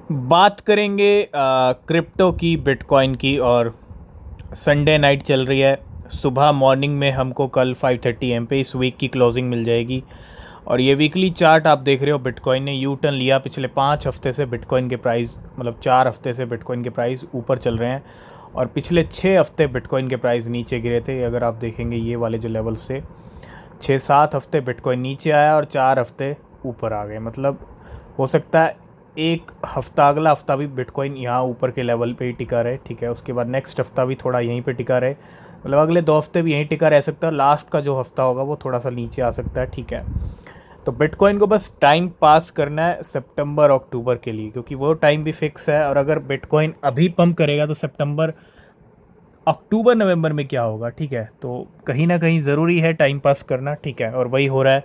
बात करेंगे क्रिप्टो की, बिटकॉइन की। और संडे नाइट चल रही है। सुबह मॉर्निंग में हमको कल 5:30 AM पे इस वीक की क्लोजिंग मिल जाएगी। और ये वीकली चार्ट आप देख रहे हो, बिटकॉइन ने यू टर्न लिया। पिछले 5 हफ्ते से बिटकॉइन के प्राइस, मतलब 4 हफ्ते से बिटकॉइन के प्राइस ऊपर चल रहे हैं। और पिछले 6 हफ्ते बिटकॉइन के प्राइस नीचे गिरे थे। अगर आप देखेंगे ये वाले जो लेवल से 6-7 हफ्ते बिटकॉइन नीचे आया और 4 हफ्ते ऊपर आ गए। मतलब हो सकता है एक हफ्ता, अगला हफ्ता भी बिटकॉइन यहाँ ऊपर के लेवल पे ही टिका रहे, ठीक है। उसके बाद नेक्स्ट हफ्ता भी थोड़ा यहीं पे टिका रहे, मतलब अगले 2 हफ्ते भी यहीं टिका रह सकता है। लास्ट का जो हफ्ता होगा वो थोड़ा सा नीचे आ सकता है, ठीक है। तो बिटकॉइन को बस टाइम पास करना है सितंबर अक्टूबर के लिए, क्योंकि वो टाइम भी फिक्स है। और अगर बिटकॉइन अभी पंप करेगा तो सितंबर अक्टूबर नवंबर में क्या होगा, ठीक है। तो कहीं ना कहीं ज़रूरी है टाइम पास करना, ठीक है। और वही हो रहा है।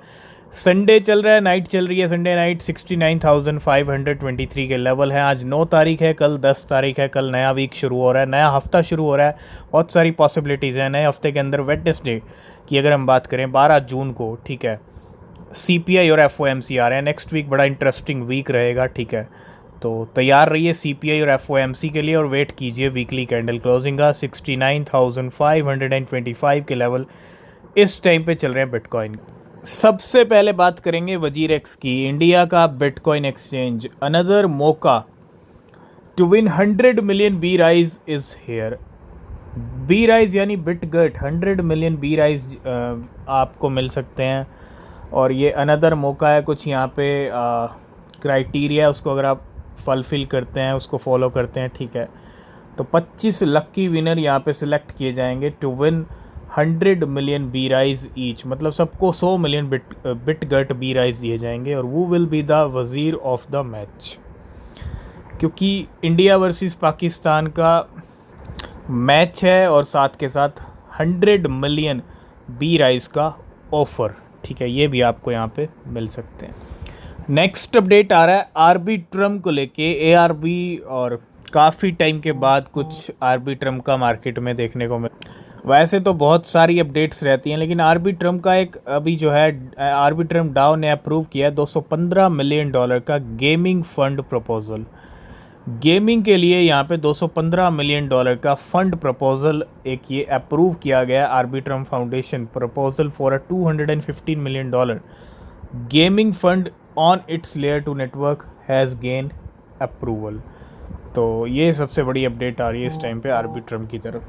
संडे चल रहा है, नाइट चल रही है। संडे नाइट 69,523 के लेवल है। आज 9 तारीख है, कल 10 तारीख है। कल नया वीक शुरू हो रहा है, नया हफ्ता शुरू हो रहा है। बहुत सारी पॉसिबिलिटीज़ हैं नए हफ्ते के अंदर। वेडनेसडे की अगर हम बात करें 12 जून को, ठीक है, CPI और FOMC आ रहे हैं। नेक्स्ट वीक बड़ा इंटरेस्टिंग वीक रहेगा, ठीक है। तो तैयार रहिए CPI और FOMC के लिए, और वेट कीजिए वीकली कैंडल क्लोजिंग का। 69,525 के लेवल इस टाइम पे चल रहे हैं बिटकॉइन। सबसे पहले बात करेंगे वजीरेक्स की, इंडिया का बिटकॉइन एक्सचेंज। अनदर मौका to win 100 million B rise is here. B rise यानी बिटगट 100 मिलियन बी राइज आपको मिल सकते हैं। और ये अनदर मौका है। कुछ यहाँ पे क्राइटेरिया, उसको अगर आप फुलफिल करते हैं, उसको फॉलो करते हैं, ठीक है, तो 25 लक्की विनर यहाँ पे सिलेक्ट किए जाएंगे to win 100 million B rise each. मतलब सबको 100 मिलियन बिटगट बी राइज दिए जाएंगे। और वो विल बी द वजीर ऑफ द मैच, क्योंकि इंडिया वर्सेस पाकिस्तान का मैच है और साथ के साथ 100 मिलियन बी राइज का ऑफर, ठीक है, ये भी आपको यहाँ पे मिल सकते हैं। नेक्स्ट अपडेट आ रहा है आर्बिट्रम को लेके, ARB। और काफ़ी टाइम के बाद कुछ आर्बिट्रम का मार्केट में देखने को मिल। वैसे तो बहुत सारी अपडेट्स रहती हैं, लेकिन आर्बिट्रम का एक अभी जो है, आर्बिट्रम डाउ ने अप्रूव किया है $215 मिलियन का गेमिंग फंड प्रपोजल। गेमिंग के लिए यहाँ पे $215 मिलियन का फंड प्रपोजल एक ये अप्रूव किया गया। Arbitrum foundation proposal for a $215 million gaming fund on it's layer 2 network has gain approval. तो ये सबसे बड़ी अपडेट आ रही है इस टाइम पे आर्बिट्रम की तरफ।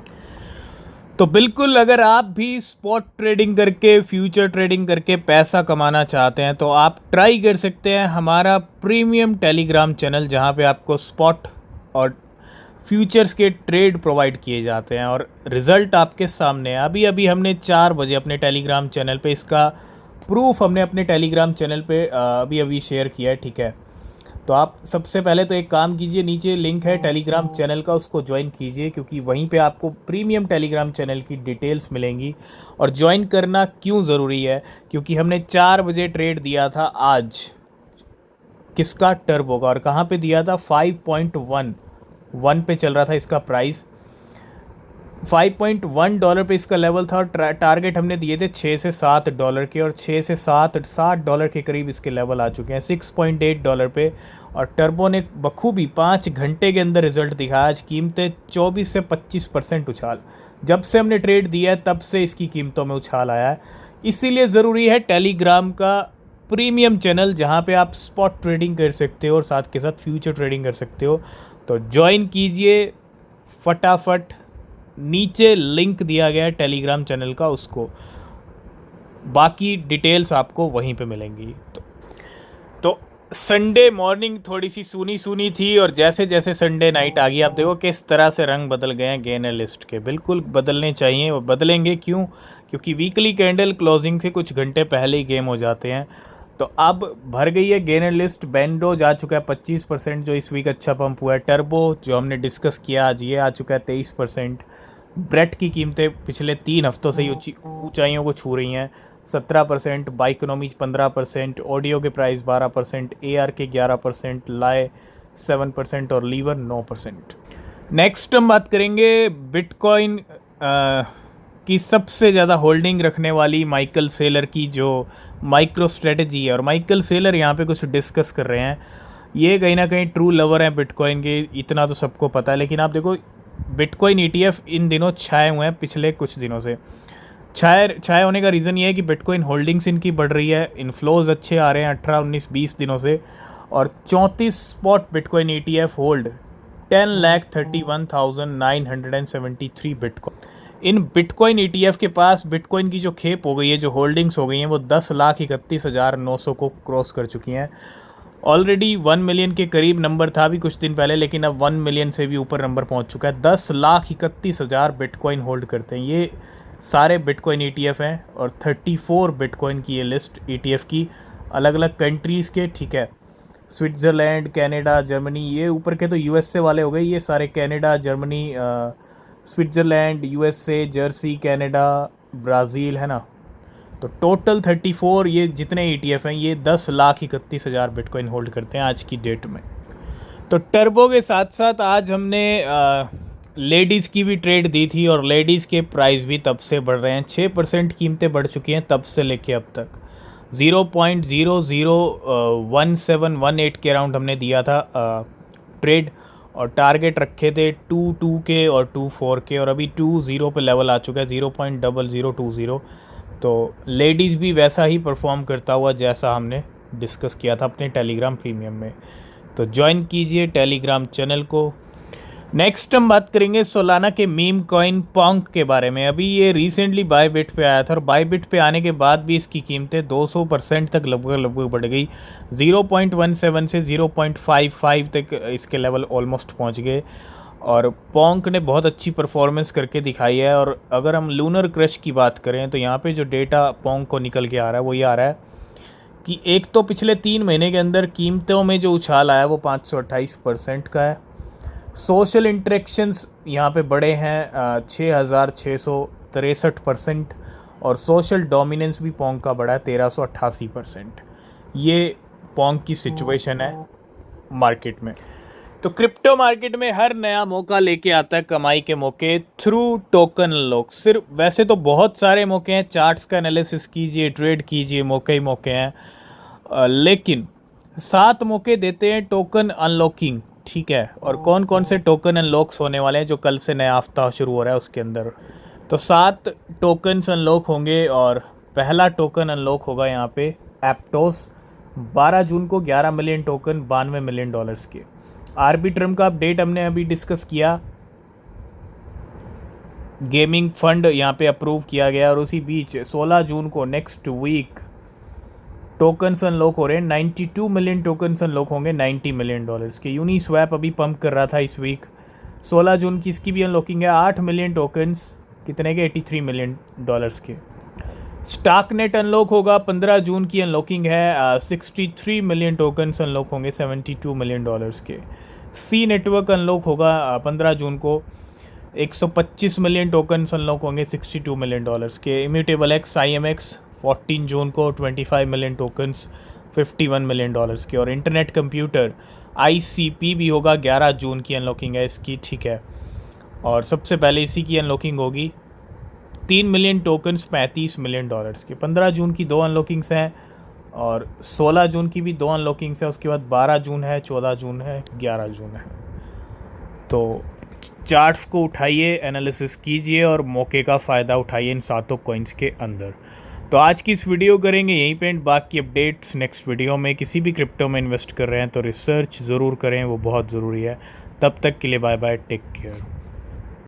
तो बिल्कुल, अगर आप भी स्पॉट ट्रेडिंग करके, फ्यूचर ट्रेडिंग करके पैसा कमाना चाहते हैं तो आप ट्राई कर सकते हैं हमारा प्रीमियम टेलीग्राम चैनल, जहां पे आपको स्पॉट और फ्यूचर्स के ट्रेड प्रोवाइड किए जाते हैं और रिज़ल्ट आपके सामने है। अभी अभी हमने 4 बजे अपने टेलीग्राम चैनल पे इसका प्रूफ हमने अपने टेलीग्राम चैनल पे अभी अभी शेयर किया है, ठीक है। तो आप सबसे पहले तो एक काम कीजिए, नीचे लिंक है टेलीग्राम चैनल का, उसको ज्वाइन कीजिए, क्योंकि वहीं पे आपको प्रीमियम टेलीग्राम चैनल की डिटेल्स मिलेंगी। और ज्वाइन करना क्यों ज़रूरी है, क्योंकि हमने 4 बजे ट्रेड दिया था आज, किसका, टर्बो का। और कहाँ पे दिया था, 5.11 पे चल रहा था इसका प्राइस। $5.1 पे इसका लेवल था। और टारगेट हमने दिए थे $6 से $7 के, और 6 से 7 के करीब इसके लेवल आ चुके हैं $6.8 पे। और टर्बो ने बखूबी 5 घंटे के अंदर रिजल्ट दिखाया। आज कीमतें 24 से 25% उछाल, जब से हमने ट्रेड दिया है तब से इसकी कीमतों में उछाल आया है। इसीलिए ज़रूरी है टेलीग्राम का प्रीमियम चैनल, जहाँ पे आप स्पॉट ट्रेडिंग कर सकते हो और साथ के साथ फ्यूचर ट्रेडिंग कर सकते हो। तो ज्वाइन कीजिए फटाफट, नीचे लिंक दिया गया है टेलीग्राम चैनल का, उसको, बाकी डिटेल्स आपको वहीं पे मिलेंगी। तो संडे मॉर्निंग थोड़ी सी सूनी सूनी थी, और जैसे जैसे संडे नाइट आ गई, आप देखो किस तरह से रंग बदल गए हैं गेनर लिस्ट के। बिल्कुल बदलने चाहिए, और बदलेंगे क्यों, क्योंकि वीकली कैंडल क्लोजिंग से कुछ घंटे पहले ही गेम हो जाते हैं। तो अब भर गई है गेनर लिस्ट। बेंडो जा चुका है 25%, जो इस वीक अच्छा पंप हुआ है। टर्बो जो हमने डिस्कस किया आज, ये आ चुका है 23%। ब्रेट की कीमतें पिछले 3 हफ्तों से ही ऊंचाइयों को छू रही हैं, 17%। बाइकोनॉमीज 15%, ऑडियो के प्राइस 12%, AR के 11%, लाए 7% और लीवर 9%। नेक्स्ट हम बात करेंगे बिटकॉइन की सबसे ज़्यादा होल्डिंग रखने वाली माइकल सेलर की, जो माइक्रो स्ट्रेटजी है। और माइकल सेलर यहाँ पे कुछ डिस्कस कर रहे हैं ये कहीं ना कहीं ट्रू लवर हैं बिटकॉइन के, इतना तो सबको पता है। लेकिन आप देखो बिटकॉइन ETF इन दिनों छाए हुए हैं पिछले कुछ दिनों से। छाए होने का रीज़न ये है कि बिटकॉइन होल्डिंग्स इनकी बढ़ रही है, इनफ्लोज अच्छे आ रहे हैं 18, 19, 20 दिनों से, और 34 spot bitcoin ETF hold 10,31,973 bitcoin. इन बिटकॉइन ETF के पास बिटकॉइन की जो खेप हो गई है, जो होल्डिंग्स हो गई हैं, वो 10,31,900 को क्रॉस कर चुकी हैं। ऑलरेडी 1 मिलियन के करीब नंबर था अभी कुछ दिन पहले, लेकिन अब 1 मिलियन से भी ऊपर नंबर पहुंच चुका है। 10,31,000 बिटकॉइन होल्ड करते हैं। ये सारे बिटकॉइन ETF हैं और 34 बिटकॉइन की ये लिस्ट ETF की, अलग अलग कंट्रीज़ के, ठीक है। स्विट्ज़रलैंड, कनाडा, जर्मनी, ये ऊपर के तो USA वाले हो गए, ये सारे Canada, Germany, Switzerland, USA, Jersey, Canada, Brazil, है ना। तो टोटल 34 ये जितने ETF हैं, ये 10,31,000 बिटकॉइन होल्ड करते हैं आज की डेट में। तो टर्बो के साथ साथ आज हमने लेडीज़ की भी ट्रेड दी थी, और लेडीज़ के प्राइस भी तब से बढ़ रहे हैं। 6% कीमतें बढ़ चुकी हैं तब से लेके अब तक। 0.001718 के अराउंड हमने दिया था ट्रेड, और टारगेट रखे थे 2.2 के और 2.4 के, और अभी 2.0 पे लेवल आ चुका है, 0.0020। तो लेडीज़ भी वैसा ही परफॉर्म करता हुआ जैसा हमने डिस्कस किया था अपने टेलीग्राम प्रीमियम में। तो ज्वाइन कीजिए टेलीग्राम चैनल को। नेक्स्ट हम बात करेंगे सोलाना के मीम कॉइन पोंक के बारे में। अभी ये रिसेंटली बायबिट पे आया था, और बायबिट पे आने के बाद भी इसकी कीमतें 200% तक लगभग बढ़ गई। 0.17 से 0.55 तक इसके लेवल ऑलमोस्ट पहुंच गए, और पोंक ने बहुत अच्छी परफॉर्मेंस करके दिखाई है। और अगर हम लूनर क्रश की बात करें तो यहाँ पे जो डेटा पोंक को निकल के आ रहा है वो ये आ रहा है कि एक तो पिछले 3 महीने के अंदर कीमतों में जो उछाल आया वो 528% का है। सोशल इंटरेक्शंस यहाँ पे बढ़े हैं 6,663%, और सोशल डोमिनेंस भी पोंक का बढ़ा है 1,388%। ये पोंक की सिचुएशन है मार्केट में। तो क्रिप्टो मार्केट में हर नया मौका लेके आता है कमाई के मौके थ्रू टोकन अनलॉक। सिर्फ वैसे तो बहुत सारे मौके हैं, चार्ट्स का एनालिसिस कीजिए, ट्रेड कीजिए, मौके ही मौके हैं, लेकिन 7 मौके देते हैं टोकन अनलॉकिंग, ठीक है। और कौन कौन से टोकन अनलॉक्स होने वाले हैं जो कल से नया हफ्ता शुरू हो रहा है उसके अंदर। तो 7 टोकन्स अनलॉक होंगे, और पहला टोकन अनलॉक होगा यहाँ पे एप्टोस 12 जून को 11 मिलियन टोकन $92 मिलियन के। आर्बिट्रम का अपडेट हमने अभी डिस्कस किया, गेमिंग फंड यहाँ पे अप्रूव किया गया, और उसी बीच 16 जून को नेक्स्ट वीक टोकन्स अनलॉक हो रहे हैं। 92 मिलियन टोकन्स अनलॉक होंगे $90 मिलियन के। यूनिस्वैप अभी पंप कर रहा था इस वीक, 16 जून की इसकी भी अनलॉकिंग है। 8 मिलियन टोकन्स, कितने के, $83 मिलियन के। स्टॉकनेट अनलॉक होगा 15 जून की अनलॉकिंग है, 63 मिलियन टोकन्स अनलॉक होंगे $72 मिलियन के। सी नेटवर्क अनलॉक होगा 15 जून को, 125 मिलियन टोकन्स अनलॉक होंगे $62 मिलियन के। इम्यूटेबल एक्स IMX 14 जून को 25 मिलियन टोकन्स $51 मिलियन के। और इंटरनेट कंप्यूटर ICP भी होगा, 11 जून की अनलॉकिंग है इसकी, ठीक है। और सबसे पहले इसी की अनलॉकिंग होगी 3 मिलियन टोकन्स $35 मिलियन के। 15 जून की 2 अनलॉकिंग्स हैं, और 16 जून की भी 2 अनलॉकिंग्स हैं। उसके बाद 12 जून है, 14 जून है, 11 जून है। तो चार्ट्स को उठाइए, एनालिसिस कीजिए, और मौके का फ़ायदा उठाइए इन 7 कॉइन्स के अंदर। तो आज की इस वीडियो करेंगे यहीं पे, बाकी अपडेट्स नेक्स्ट वीडियो में। किसी भी क्रिप्टो में इन्वेस्ट कर रहे हैं तो रिसर्च ज़रूर करें, वो बहुत ज़रूरी है। तब तक के लिए बाय बाय, टेक केयर।